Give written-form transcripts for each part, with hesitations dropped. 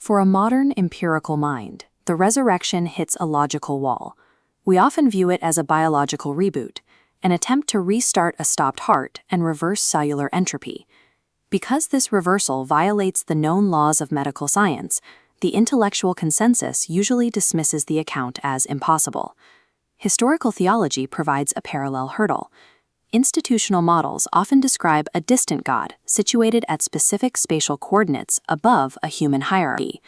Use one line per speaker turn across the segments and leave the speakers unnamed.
For a modern empirical mind, the resurrection hits a logical wall. We often view it as a biological reboot, an attempt to restart a stopped heart and reverse cellular entropy. Because this reversal violates the known laws of medical science, the intellectual consensus usually dismisses the account as impossible. Historical theology provides a parallel hurdle. Institutional models often describe a distant God situated at specific spatial coordinates above a human hierarchy.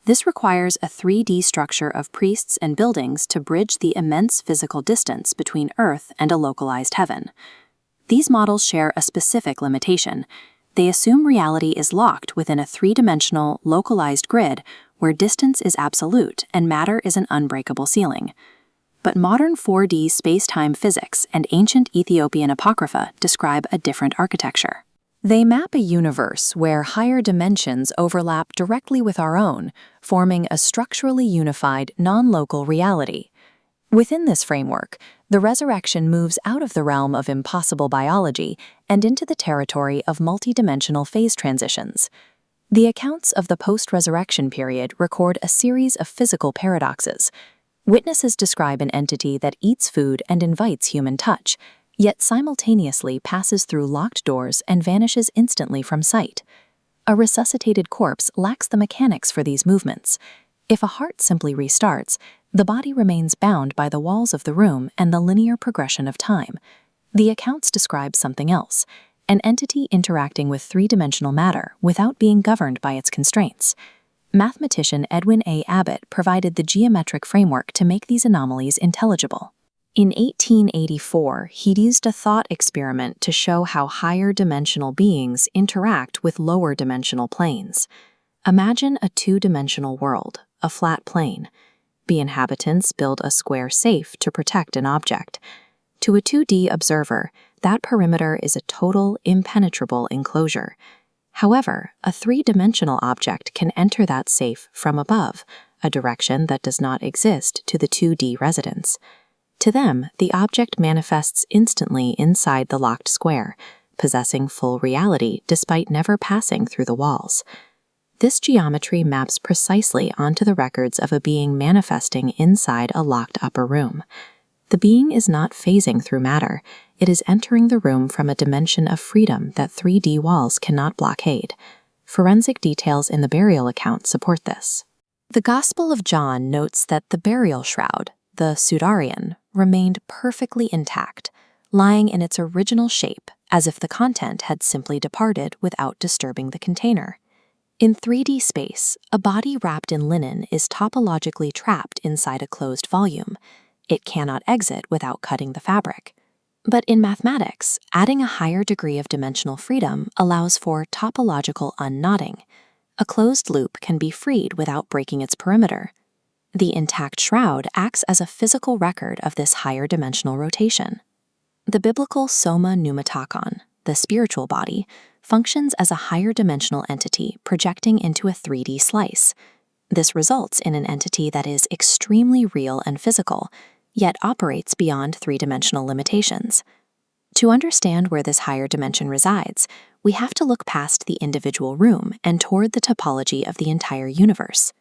This requires a 3D structure of priests and buildings to bridge the immense physical distance between Earth and a localized heaven. These models share a specific limitation. They assume reality is locked within a three-dimensional, localized grid where distance is absolute and matter is an unbreakable ceiling. But modern 4D space-time physics and ancient Ethiopian apocrypha describe a different architecture. They map a universe where higher dimensions overlap directly with our own, forming a structurally unified, non-local reality. Within this framework, the resurrection moves out of the realm of impossible biology and into the territory of multidimensional phase transitions. The accounts of the post-resurrection period record a series of physical paradoxes. Witnesses describe an entity that eats food and invites human touch, yet simultaneously passes through locked doors and vanishes instantly from sight. A resuscitated corpse lacks the mechanics for these movements. If a heart simply restarts, the body remains bound by the walls of the room and the linear progression of time. The accounts describe something else, an entity interacting with three-dimensional matter without being governed by its constraints. Mathematician Edwin A. Abbott provided the geometric framework to make these anomalies intelligible. In 1884, he used a thought experiment to show how higher dimensional beings interact with lower dimensional planes. Imagine a two-dimensional world, a flat plane. The inhabitants build a square safe to protect an object. To a 2D observer, that perimeter is a total, impenetrable enclosure. However, a three-dimensional object can enter that safe from above, a direction that does not exist to the 2D residents. To them, the object manifests instantly inside the locked square, possessing full reality despite never passing through the walls. This geometry maps precisely onto the records of a being manifesting inside a locked upper room. The being is not phasing through matter. It is entering the room from a dimension of freedom that 3D walls cannot blockade. Forensic details in the burial account support this. The Gospel of John notes that the burial shroud, the sudarion, remained perfectly intact, lying in its original shape as if the content had simply departed without disturbing the container. In 3D space, a body wrapped in linen is topologically trapped inside a closed volume. It cannot exit without cutting the fabric. But in mathematics, adding a higher degree of dimensional freedom allows for topological unknotting. A closed loop can be freed without breaking its perimeter. The intact shroud acts as a physical record of this higher dimensional rotation. The biblical soma pneumatakon, the spiritual body, functions as a higher dimensional entity projecting into a 3D slice. This results in an entity that is extremely real and physical, yet operates beyond three-dimensional limitations. To understand where this higher dimension resides, we have to look past the individual room and toward the topology of the entire universe.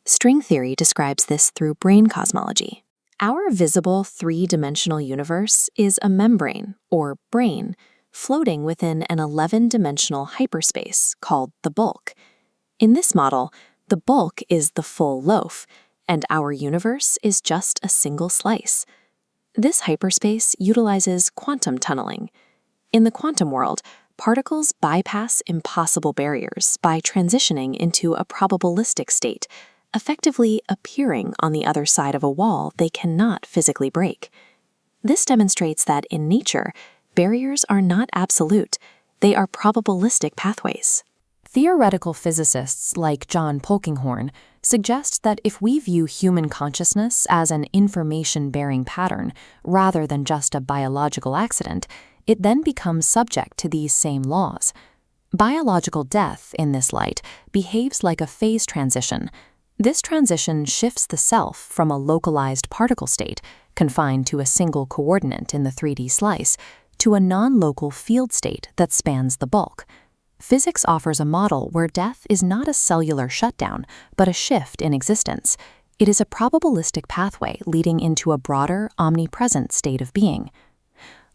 String theory describes this through brain cosmology. Our visible three-dimensional universe is a membrane, or brain, floating within an 11-dimensional hyperspace called the bulk. In this model, the bulk is the full loaf, and our universe is just a single slice. This hyperspace utilizes quantum tunneling. In the quantum world, particles bypass impossible barriers by transitioning into a probabilistic state, effectively appearing on the other side of a wall they cannot physically break. This demonstrates that in nature, barriers are not absolute, they are probabilistic pathways. Theoretical physicists like John Polkinghorne suggest that if we view human consciousness as an information-bearing pattern rather than just a biological accident, it then becomes subject to these same laws. Biological death, in this light, behaves like a phase transition. This transition shifts the self from a localized particle state, confined to a single coordinate in the 3D slice, to a non-local field state that spans the bulk. Physics offers a model where death is not a cellular shutdown, but a shift in existence. It is a probabilistic pathway leading into a broader, omnipresent state of being.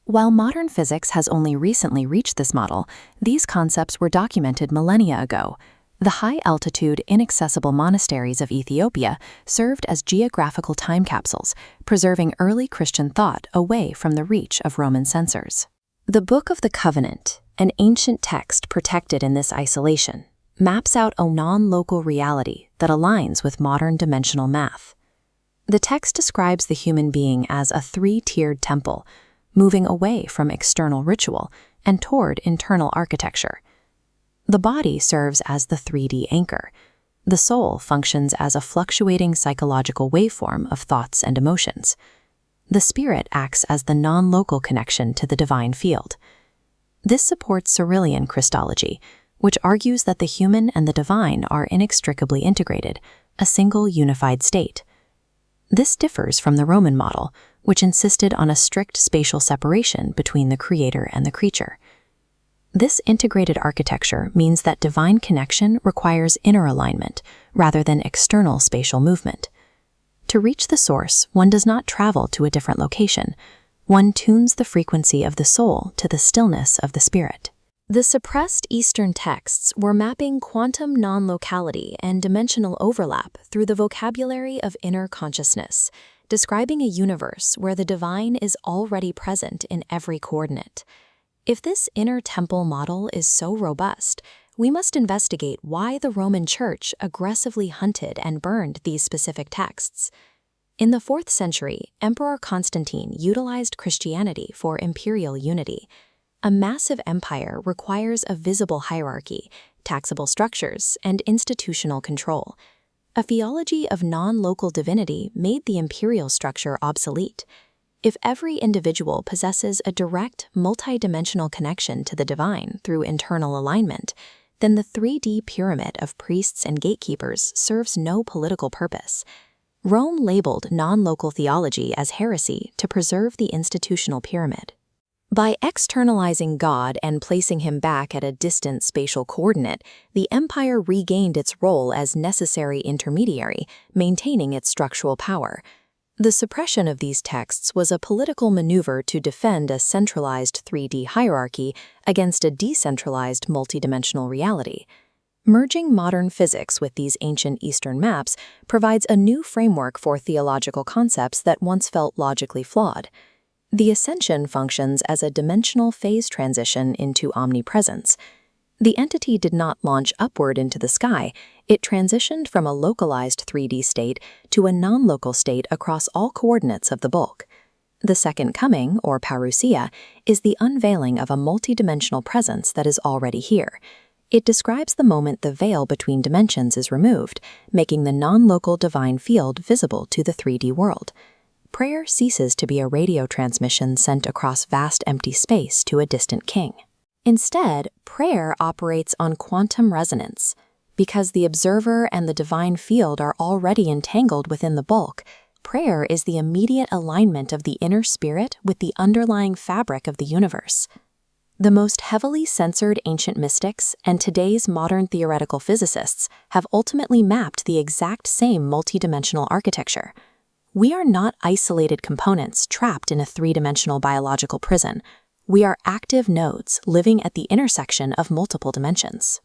While modern physics has only recently reached this model, these concepts were documented millennia ago. The high-altitude, inaccessible monasteries of Ethiopia served as geographical time capsules, preserving early Christian thought away from the reach of Roman censors. The Book of the Covenant, an ancient text protected in this isolation, maps out a non-local reality that aligns with modern dimensional math. The text describes the human being as a three-tiered temple, moving away from external ritual and toward internal architecture. The body serves as the 3D anchor. The soul functions as a fluctuating psychological waveform of thoughts and emotions. The spirit acts as the non-local connection to the divine field. This supports Cyrillian Christology, which argues that the human and the divine are inextricably integrated, a single unified state. This differs from the Roman model, which insisted on a strict spatial separation between the creator and the creature. This integrated architecture means that divine connection requires inner alignment rather than external spatial movement. To reach the source, one does not travel to a different location. One tunes the frequency of the soul to the stillness of the spirit. The suppressed Eastern texts were mapping quantum non-locality and dimensional overlap through the vocabulary of inner consciousness, describing a universe where the divine is already present in every coordinate. If this inner temple model is so robust, we must investigate why the Roman Church aggressively hunted and burned these specific texts. In the 4th century, Emperor Constantine utilized Christianity for imperial unity. A massive empire requires a visible hierarchy, taxable structures, and institutional control. A theology of non-local divinity made the imperial structure obsolete. If every individual possesses a direct, multidimensional connection to the divine through internal alignment, then the 3D pyramid of priests and gatekeepers serves no political purpose. Rome labeled non-local theology as heresy to preserve the institutional pyramid. By externalizing God and placing him back at a distant spatial coordinate, the empire regained its role as necessary intermediary, maintaining its structural power. The suppression of these texts was a political maneuver to defend a centralized 3D hierarchy against a decentralized multidimensional reality. Merging modern physics with these ancient Eastern maps provides a new framework for theological concepts that once felt logically flawed. The ascension functions as a dimensional phase transition into omnipresence. The entity did not launch upward into the sky, it transitioned from a localized 3D state to a non-local state across all coordinates of the bulk. The second coming, or parousia, is the unveiling of a multidimensional presence that is already here. It describes the moment the veil between dimensions is removed, making the non-local divine field visible to the 3D world. Prayer ceases to be a radio transmission sent across vast empty space to a distant king. Instead, prayer operates on quantum resonance. Because the observer and the divine field are already entangled within the bulk, prayer is the immediate alignment of the inner spirit with the underlying fabric of the universe. The most heavily censored ancient mystics and today's modern theoretical physicists have ultimately mapped the exact same multidimensional architecture. We are not isolated components trapped in a three-dimensional biological prison. We are active nodes living at the intersection of multiple dimensions.